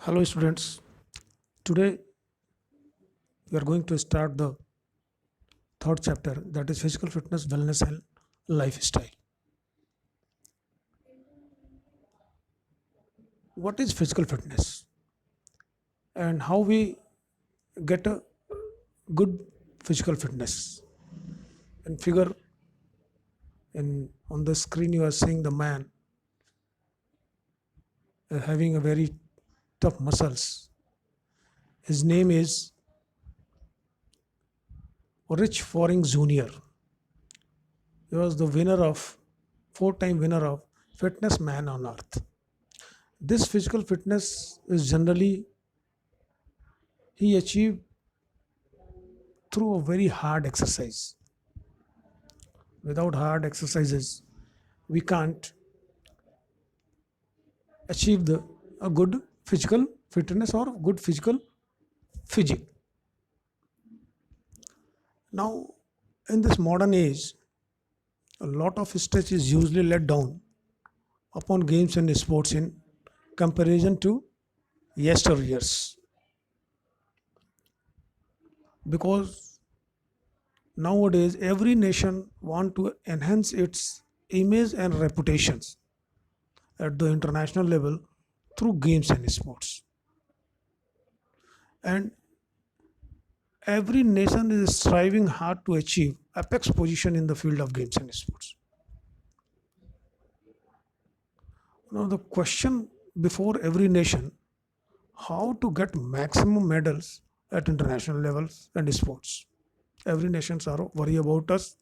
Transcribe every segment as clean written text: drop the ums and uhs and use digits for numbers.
Hello, students. Today we are going to start the third chapter, that is physical fitness, wellness, and lifestyle. What is physical fitness and how we get a good physical fitness? And figure in on the screen you are seeing the man having a very tough muscles. His name is Rich Foring Jr. He was the winner of four-time winner of Fitness Man on Earth. This physical fitness is generally he achieved through a very hard exercise. Without hard exercises, we can't achieve a good physical fitness or good physical physique. Now, in this modern age, a lot of stress is usually let down upon games and sports in comparison to yesteryears, because nowadays every nation want to enhance its image and reputations at the international level through games and sports. And every nation is striving hard to achieve apex position in the field of games and sports. Now the question before every nation, how to get maximum medals at international levels and sports. Every nations are worry about us.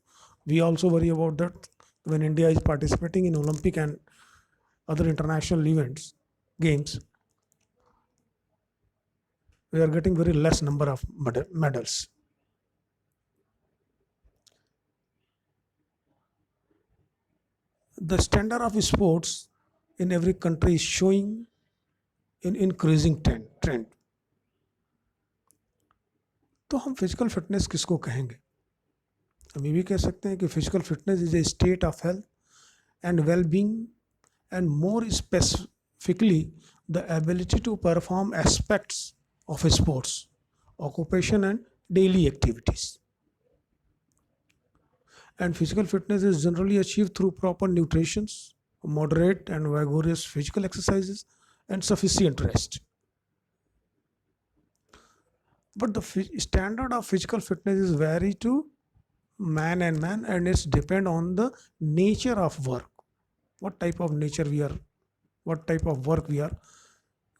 We also worry about that when India is participating in Olympic and other international events, games, we are getting very less number of medals. The standard of sports in every country is showing an increasing trend. तो हम physical fitness किसको कहेंगे? हम ये भी कह सकते हैं कि physical fitness is a state of health and well being and more specifically the ability to perform aspects of sports occupation and daily activities. And physical fitness is generally achieved through proper nutrition, moderate and vigorous physical exercises, and sufficient rest. But the standard of physical fitness is vary to man, and it's depend on the nature of work. What type of nature we are, what type of work we are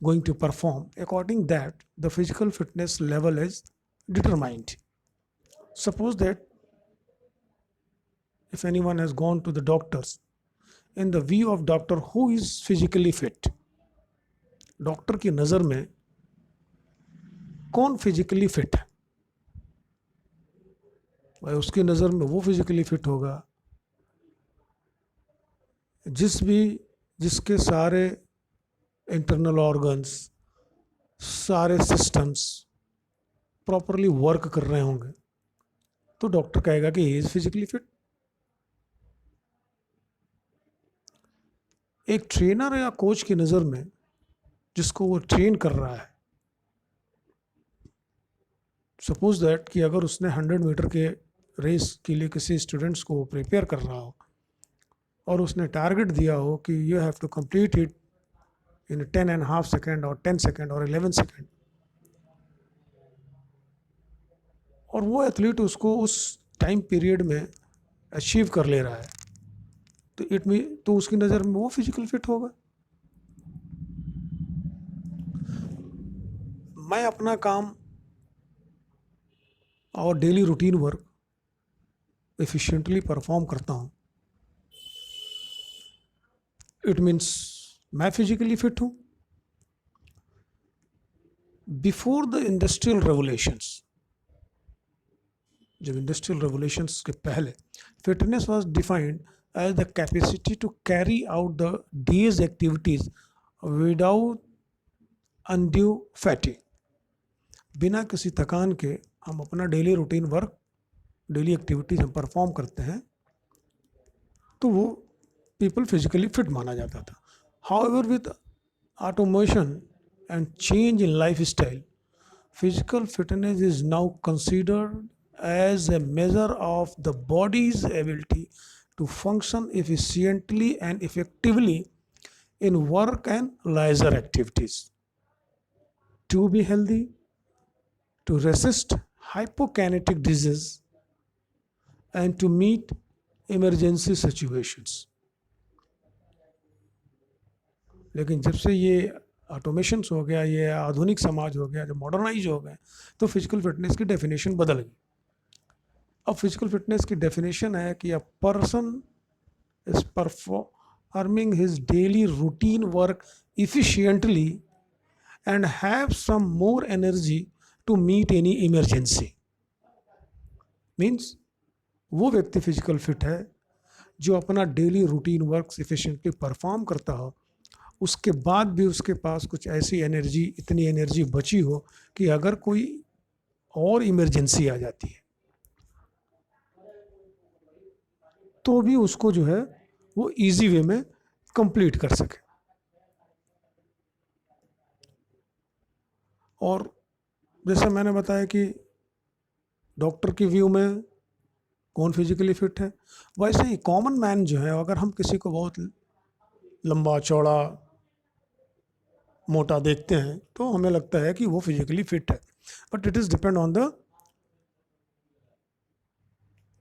going to perform. According that, the physical fitness level is determined. Suppose that if anyone has gone to the doctors, in the view of doctor, who is physically fit? Doctor की नज़र में कौन physically fit है? भाई उसकी नज़र में वो फिजिकली फिट होगा जिसके सारे इंटरनल ऑर्गन्स, सारे सिस्टम्स प्रॉपरली वर्क कर रहे होंगे, तो डॉक्टर कहेगा कि ही इज फिजिकली फिट. एक ट्रेनर या कोच की नज़र में जिसको वो ट्रेन कर रहा है, सपोज दैट कि अगर उसने 100 मीटर के रेस के लिए किसी स्टूडेंट्स को प्रिपेयर कर रहा हो और उसने टारगेट दिया हो कि you have to complete it in 10.5 second और 10 सेकेंड और 11 सेकेंड, और वो एथलीट उसको उस टाइम पीरियड में अचीव कर ले रहा है, तो उसकी नज़र में वो फिजिकल फिट होगा. मैं अपना काम और daily routine work efficiently perform करता हूँ, इट मीन्स मैं फिजिकली फिट हूँ. बिफोर द इंडस्ट्रियल रेवोल्यूशंस, जब इंडस्ट्रियल रेवोल्यूशंस के पहले, fitness was defined as the capacity to carry out the day's activities without undue fatigue. बिना किसी थकान के हम अपना daily routine work, daily activities हम परफॉर्म करते हैं, तो वो पीपल फिजिकली फिट माना जाता था. However with automation and change in lifestyle, physical fitness is now considered as a measure of the body's ability to function efficiently and effectively in work and leisure activities. To be healthy, to resist hypokinetic disease, and to meet emergency situations. लेकिन जब से ये automations हो गया, ये आधुनिक समाज हो गया, जब मॉडर्नाइज हो गए, तो फिजिकल फिटनेस की डेफिनेशन बदल गई. अब फिजिकल फिटनेस की डेफिनेशन है कि a person is performing his daily routine work efficiently and have some more energy to meet any emergency. Means वो व्यक्ति फिजिकल फिट है जो अपना daily routine work efficiently perform करता हो, उसके बाद भी उसके पास कुछ ऐसी एनर्जी, इतनी एनर्जी बची हो कि अगर कोई और इमरजेंसी आ जाती है तो भी उसको जो है वो इजी वे में कंप्लीट कर सके. और जैसा मैंने बताया कि डॉक्टर की व्यू में कौन फिजिकली फिट है, वैसे ही कॉमन मैन जो है, अगर हम किसी को बहुत लंबा चौड़ा मोटा देखते हैं तो हमें लगता है कि वो फिजिकली फिट है, but it is depend on the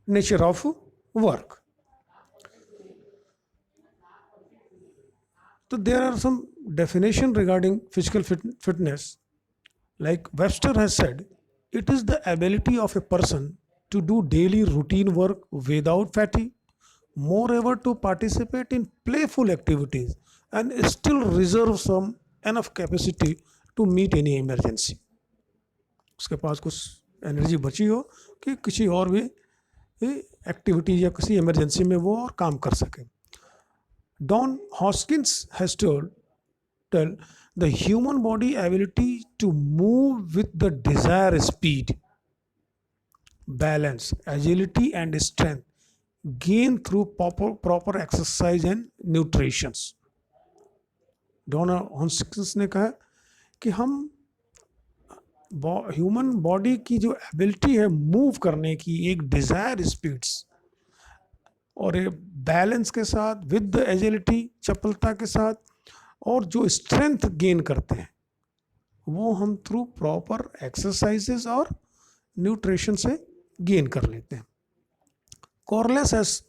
nature of work. So there are some definition regarding physical fitness. Like Webster has said, it is the ability of a person to do daily routine work without fatigue, moreover to participate in playful activities and still reserve some enough capacity to meet any emergency. उसके पास कुछ energy बची हो कि किसी और भी activity या किसी इमरजेंसी में वो और काम कर सके. Don Hoskins has tell the human body ability to move with the desired speed, balance, agility, and strength gain through proper exercise and nutrition. Don Hoskins ने कहा कि हम ह्यूमन बॉडी की जो एबिलिटी है मूव करने की एक डिज़ायर स्पीड्स और एक बैलेंस के साथ विद द एजिलिटी, चपलता के साथ, और जो स्ट्रेंथ गेन करते हैं वो हम थ्रू प्रॉपर एक्सरसाइजेस और न्यूट्रिशन से गेन कर लेते हैं. Corless has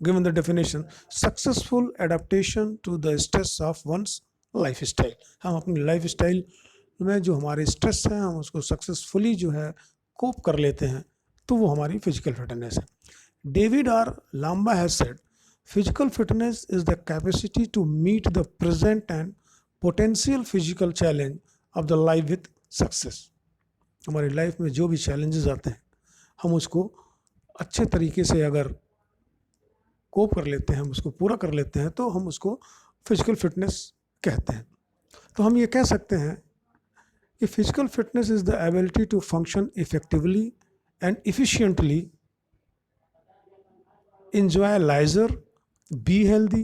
given the definition successful adaptation to the stress of one's lifestyle. हम अपनी लाइफ स्टाइल में जो हमारे स्ट्रेस है हम उसको सक्सेसफुली जो है कोप कर लेते हैं, तो वो हमारी फिजिकल फिटनेस है. David R. Lamba has said, physical fitness is the capacity to meet the present and potential physical challenge of the life with success. हमारी लाइफ में जो भी चैलेंजेस आते हैं हम उसको अच्छे तरीके से अगर कोप कर लेते हैं, हम उसको पूरा कर लेते हैं, तो हम उसको फिजिकल फिटनेस कहते हैं. तो हम ये कह सकते हैं कि physical fitness is the ability to function effectively and efficiently, enjoy leisure, be healthy,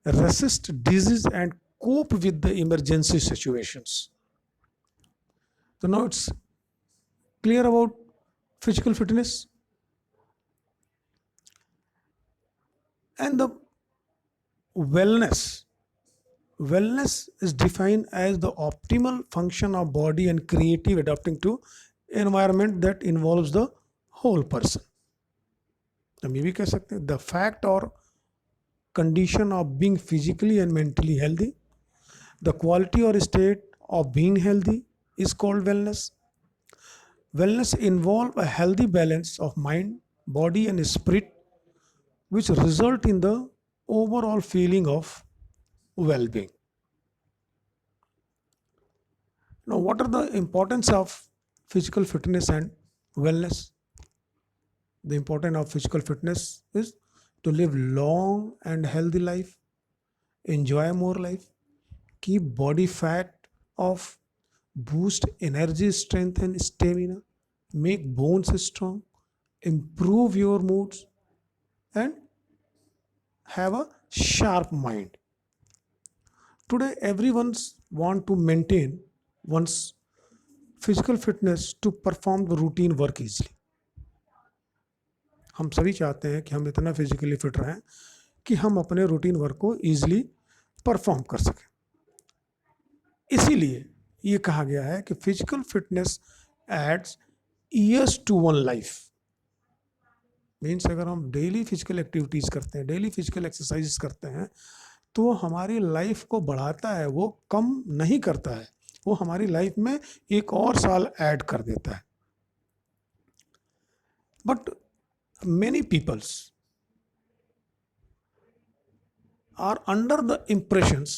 resist disease, and cope with the emergency situations. So now it's clear about physical fitness. And the wellness. Wellness is defined as the optimal function of body and creative adapting to environment that involves the whole person. हम ये भी कह सकते हैं the fact और condition of being physically and mentally healthy, the quality और state of being healthy is called wellness. Wellness involve a healthy balance of mind, body and spirit which result in the overall feeling of well-being. Now, what are the importance of physical fitness and wellness? The importance of physical fitness is to live long and healthy life, enjoy more life, keep body fat off, boost energy, strength and stamina, make bones strong, improve your moods, and have a sharp mind. Today, everyone want to maintain one's physical fitness to perform the routine work easily. हम सभी चाहते हैं कि हम इतना physically fit रहें कि हम अपने रूटीन वर्क को ईजिली परफॉर्म कर सकें. इसीलिए ये कहा गया है कि physical fitness adds years to one life. Means अगर हम डेली फिजिकल एक्टिविटीज़ करते हैं, डेली फिजिकल एक्सरसाइज करते हैं, तो हमारी लाइफ को बढ़ाता है, वो कम नहीं करता है, वो हमारी लाइफ में एक और साल ऐड कर देता है. But many peoples are under the impressions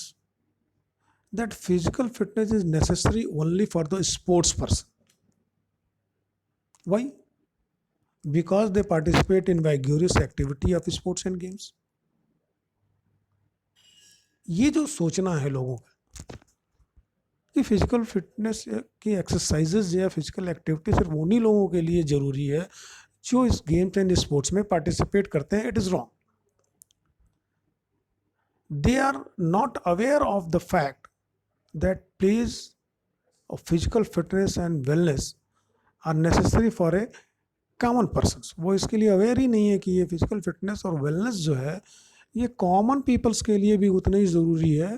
that physical fitness is necessary only for the sports person. Why? Because they participate in vigorous activity of sports and games. ये जो सोचना है लोगों का कि फिजिकल फिटनेस की एक्सरसाइजेज या physical activity सिर्फ उन्हीं लोगों के लिए ज़रूरी है जो इस गेम्स एंड स्पोर्ट्स में पार्टिसिपेट करते हैं, it is wrong. They are not aware of the fact that plays of physical fitness and wellness are necessary for a common person. वो इसके लिए अवेयर ही नहीं है कि ये फिजिकल फिटनेस और वेलनेस जो है ये कॉमन पीपल्स के लिए भी उतना ही ज़रूरी है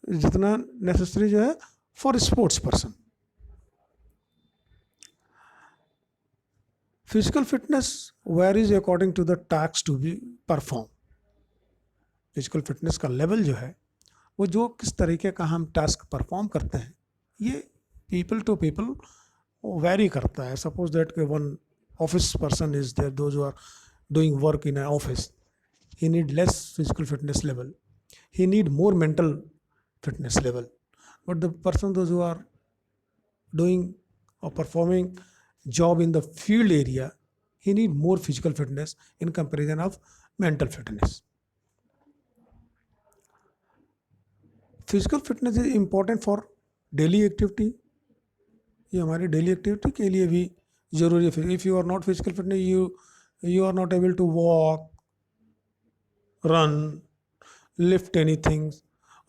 जितना नेसेसरी जो है for sports person. Physical fitness varies according to the task to be perform. Physical fitness का लेवल जो है वो जो किस तरीके का हम टास्क परफॉर्म करते हैं ये पीपल टू पीपल वेरी करता है. सपोज दैट कि one office person is there, those who are doing work in a office, he need less physical fitness level, he need more mental fitness level. But the person those who are doing or performing job in the field area, he need more physical fitness in comparison of mental fitness. Physical fitness is important for daily activity. ये हमारी daily activity के लिए भी ज़रूरी है. If you are not physical fitness, you are not able to walk, run, lift anything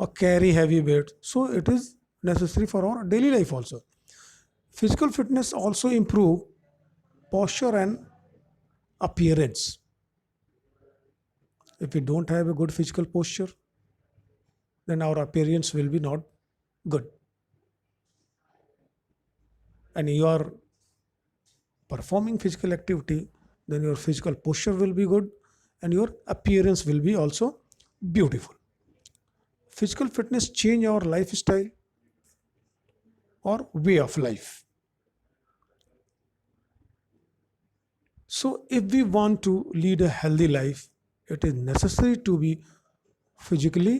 or carry heavy weights, so it is necessary for our daily life also. Physical fitness also improve posture and appearance. If we don't have a good physical posture, then our appearance will be not good, and you are performing physical activity, then your physical posture will be good and your appearance will be also beautiful. Physical fitness change our lifestyle or way of life. So if we want to lead a healthy life, it is necessary to be physically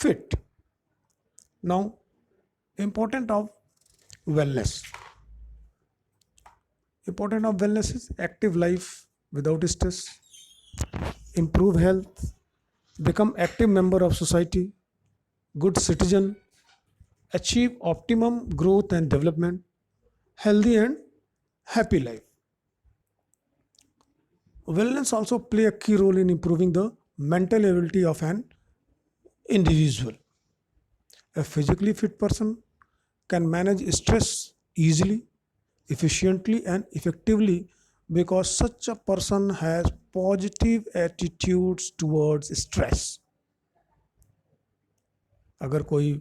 fit. Now, important of wellness. Important of wellness is active life without stress, improve health, become active member of society, good citizen, achieve optimum growth and development, healthy and happy life. Wellness also play a key role in improving the mental ability of an individual. A physically fit person can manage stress easily, efficiently and effectively because such a person has positive attitudes towards stress. अगर कोई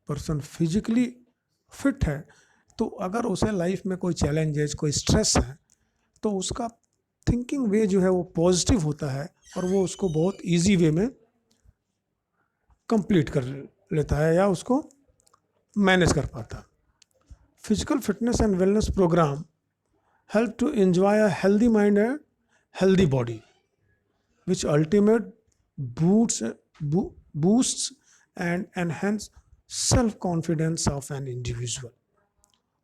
person physically fit है तो अगर उसे life में कोई challenges, कोई stress है, तो उसका थिंकिंग वे जो है वो पॉजिटिव होता है और वो उसको बहुत इजी वे में कंप्लीट कर लेता है या उसको मैनेज कर पाता है. Physical fitness and wellness program help to enjoy a healthy mind and healthy body, which ultimately boosts and enhance self-confidence of an individual.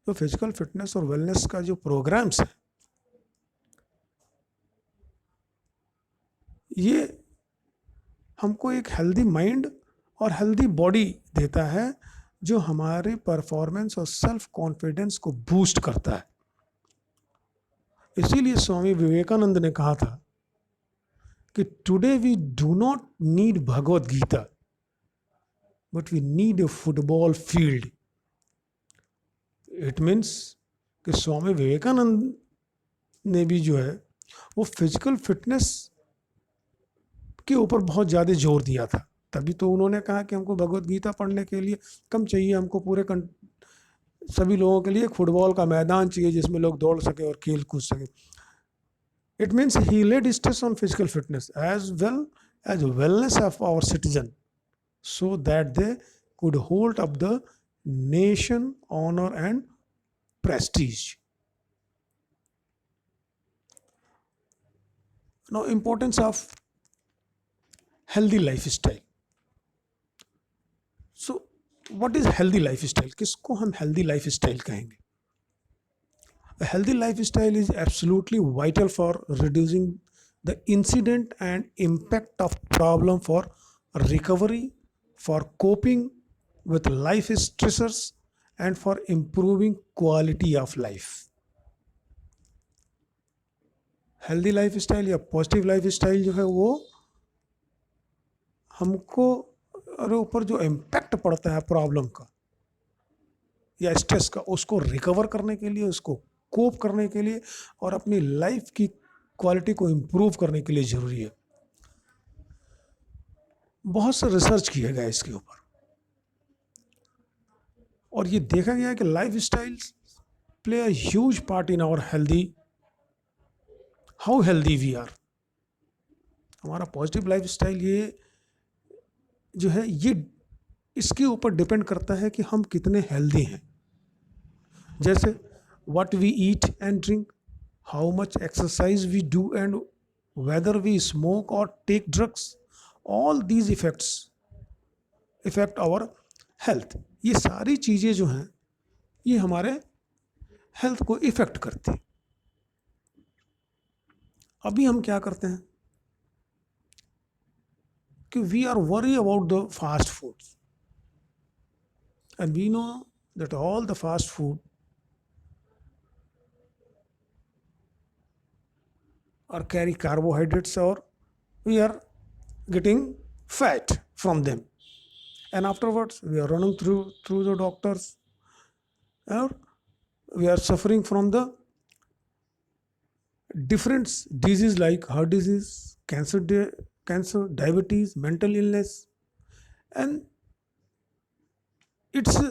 तो फिजिकल फिटनेस और वेलनेस का जो प्रोग्राम्स है ये हमको एक हेल्दी माइंड और हेल्दी बॉडी देता है जो हमारे परफॉर्मेंस और सेल्फ कॉन्फिडेंस को बूस्ट करता है. इसीलिए स्वामी विवेकानंद ने कहा था कि today we do not need Bhagavad Gita but we need a football field. It means कि स्वामी विवेकानंद ने भी जो है वो फिजिकल फिटनेस के ऊपर बहुत ज़्यादा जोर दिया था. तभी तो उन्होंने कहा कि हमको भगवत गीता पढ़ने के लिए कम चाहिए, हमको पूरे सभी लोगों के लिए एक फुटबॉल का मैदान चाहिए जिसमें लोग दौड़ सके और खेल कूद सके. It means he laid stress on physical fitness as well as wellness of our citizen so that they could hold up the nation honor and prestige. Now, importance of healthy lifestyle. So, what is healthy lifestyle? किसको हम healthy lifestyle कहेंगे? A healthy lifestyle is absolutely vital for reducing the incident and impact of problem, for recovery, for coping with life stressors, and for improving quality of life. Healthy life style या positive life style जो है वो हमको ऊपर जो impact पड़ता है problem का या स्ट्रेस का, उसको रिकवर करने के लिए, उसको कोप करने के लिए और अपनी लाइफ की क्वालिटी को इम्प्रूव करने के लिए ज़रूरी है. बहुत सा रिसर्च किया गया इसके ऊपर और ये देखा गया है कि life style play a huge part in our healthy, how healthy we are. हमारा पॉजिटिव लाइफ स्टाइल ये जो है ये इसके ऊपर डिपेंड करता है कि हम कितने हेल्दी हैं. जैसे what we eat and drink, how much exercise we do, and whether we smoke or take drugs, all these affect our health. ये सारी चीज़ें जो हैं ये हमारे हेल्थ को इफ़ेक्ट करती हैं. अभी हम क्या करते हैं कि we are worry about the fast foods and we know that all the fast food or carry carbohydrates, or we are getting fat from them, and afterwards we are running through the doctors, or we are suffering from the different diseases like heart disease, cancer, diabetes, mental illness, and it's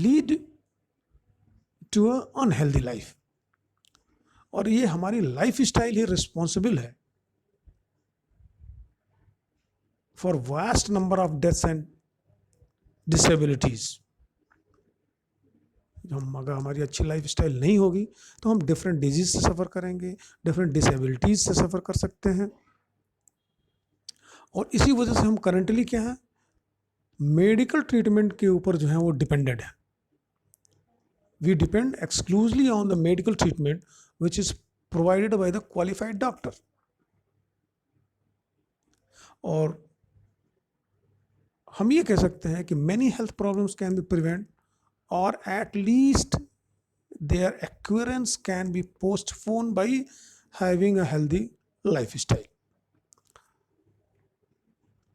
lead to a unhealthy life. और ये हमारी life style ही responsible है for vast number of deaths and disabilities. अगर हमारी अच्छी life style नहीं होगी तो हम डिफरेंट डिजीज से सफ़र करेंगे, डिफरेंट डिसेबिलिटीज से सफ़र कर सकते हैं. और इसी वजह से हम करंटली क्या है, मेडिकल ट्रीटमेंट के ऊपर जो है वो डिपेंडेंट है. We depend exclusively on the medical treatment which is provided by the qualified doctor. और हम ये कह सकते हैं कि many health problems can be prevented, or at least their occurrence can be postponed by having a healthy lifestyle.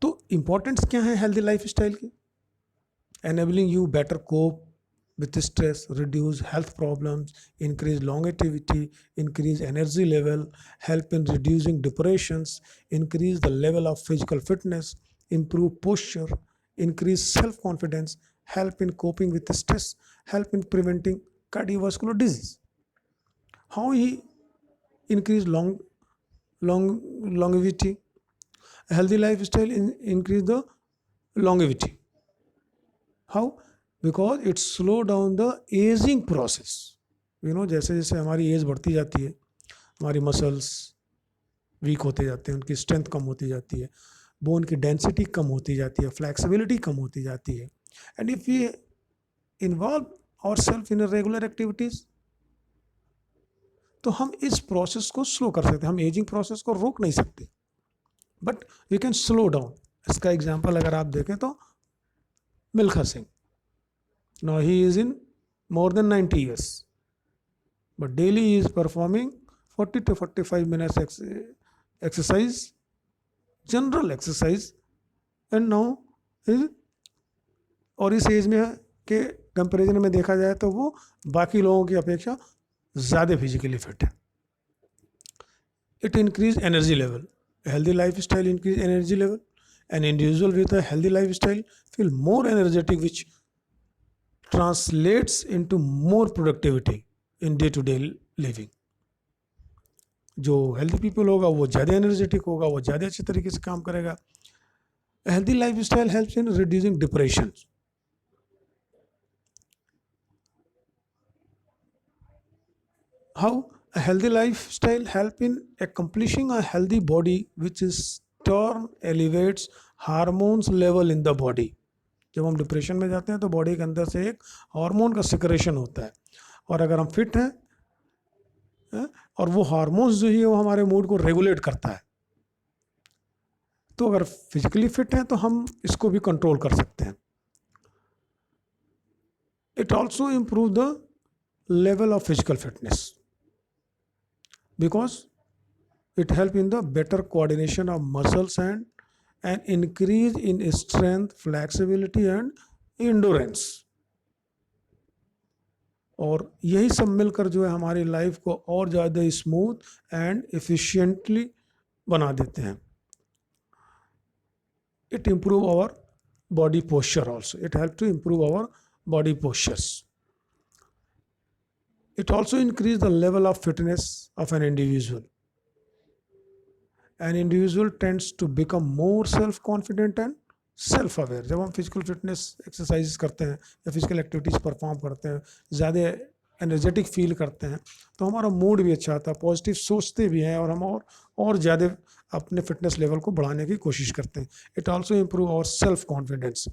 तो importance क्या है healthy lifestyle की? Enabling you better cope with stress, reduce health problems, increase longevity, increase energy level, help in reducing depressions, increase the level of physical fitness, improve posture, increase self-confidence, help in coping with stress, help in preventing cardiovascular disease. How he increase longevity? A healthy lifestyle increase the longevity. How? Because it slow down the aging process. जैसे जैसे हमारी as बढ़ती जाती है हमारी muscles weak होते जाते हैं, उनकी स्ट्रेंथ कम होती जाती है, बोन की डेंसिटी कम होती जाती है, फ्लेक्सिबिलिटी कम होती जाती है. And if we involve our self in regular activities तो हम इस प्रोसेस को स्लो कर सकते हैं. हम एजिंग प्रोसेस को रोक नहीं सकते but we can slow down. इसका एग्जाम्पल अगर आप देखें तो Milkha Singh, now he is in more than 90 years but daily he is performing 40 to 45 minutes exercise, general exercise and now is, और इस एज में के कंपैरिजन में देखा जाए तो वो बाकी लोगों की अपेक्षा ज़्यादा फिजिकली फिट है. It increase energy level. A healthy lifestyle increase energy level. An individual with a healthy lifestyle feel more energetic, which translates into more productivity in day-to-day living. जो हेल्दी पीपल होगा वो ज़्यादा energetic होगा, वो ज़्यादा अच्छे तरीके से काम करेगा. A healthy lifestyle helps in reducing depression. How? A healthy lifestyle help in accomplishing a healthy body, which is turn elevates hormones level in the body. जब हम डिप्रेशन में जाते हैं तो बॉडी के अंदर से एक हार्मोन का सिक्रेशन होता है, और अगर हम फिट हैं, और वो हार्मोन्स जो है वो हमारे मूड को रेगुलेट करता है. तो अगर फिजिकली फिट हैं तो हम इसको भी कंट्रोल कर सकते हैं. It also improve the level of physical fitness because it help in the better coordination of muscles and increase in strength, flexibility and endurance. और यही सब मिलकर जो है हमारी लाइफ को और ज़्यादा स्मूथ एंड एफिशिएंटली बना देते हैं. It improve our body posture also. It help to improve our body postures. It also increases the level of fitness of an individual. An individual tends to become more self-confident and self-aware. जब हम physical fitness exercise करते हैं या physical activities perform करते हैं, ज़्यादा energetic feel करते हैं, तो हमारा मूड भी अच्छा आता है, पॉजिटिव सोचते भी हैं, और हम और ज़्यादा अपने फिटनेस लेवल को बढ़ाने की कोशिश करते हैं. It also improve our self confidence.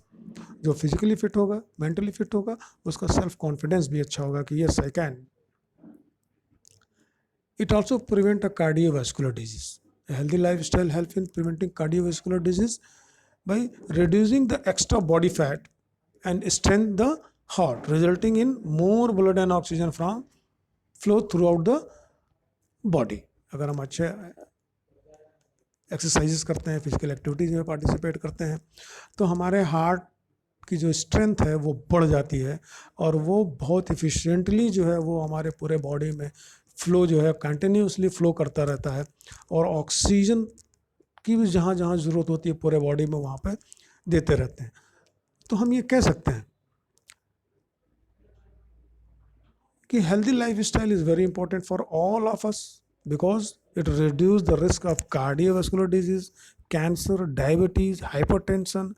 जो फिजिकली फिट होगा, मेंटली फिट होगा, उसका सेल्फ कॉन्फिडेंस भी अच्छा होगा कि yes I can. It also prevents a cardiovascular disease. A healthy lifestyle helps in preventing cardiovascular disease by reducing the extra body fat and strengthen the heart, resulting in more blood and oxygen from flow throughout the body. अगर हम अच्छे exercises करते हैं, physical activities में participate करते हैं, तो हमारे हार्ट की जो स्ट्रेंथ है वो बढ़ जाती है, और वो बहुत इफ़िशिएंटली जो है वो हमारे पूरे बॉडी में फ्लो जो है कंटिन्यूसली फ्लो करता रहता है, और ऑक्सीजन की भी जहाँ जहाँ ज़रूरत होती है पूरे बॉडी में वहाँ पे देते रहते हैं. तो हम ये कह सकते हैं कि healthy lifestyle is very important for all of us because it reduces the risk of cardiovascular disease, cancer, diabetes, hypertension,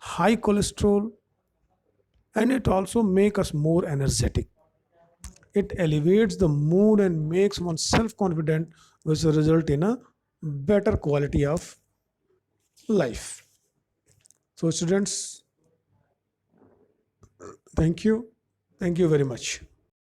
high cholesterol, and it also makes us more energetic. It elevates the mood and makes one self-confident, which result in a better quality of life. So students, thank you very much.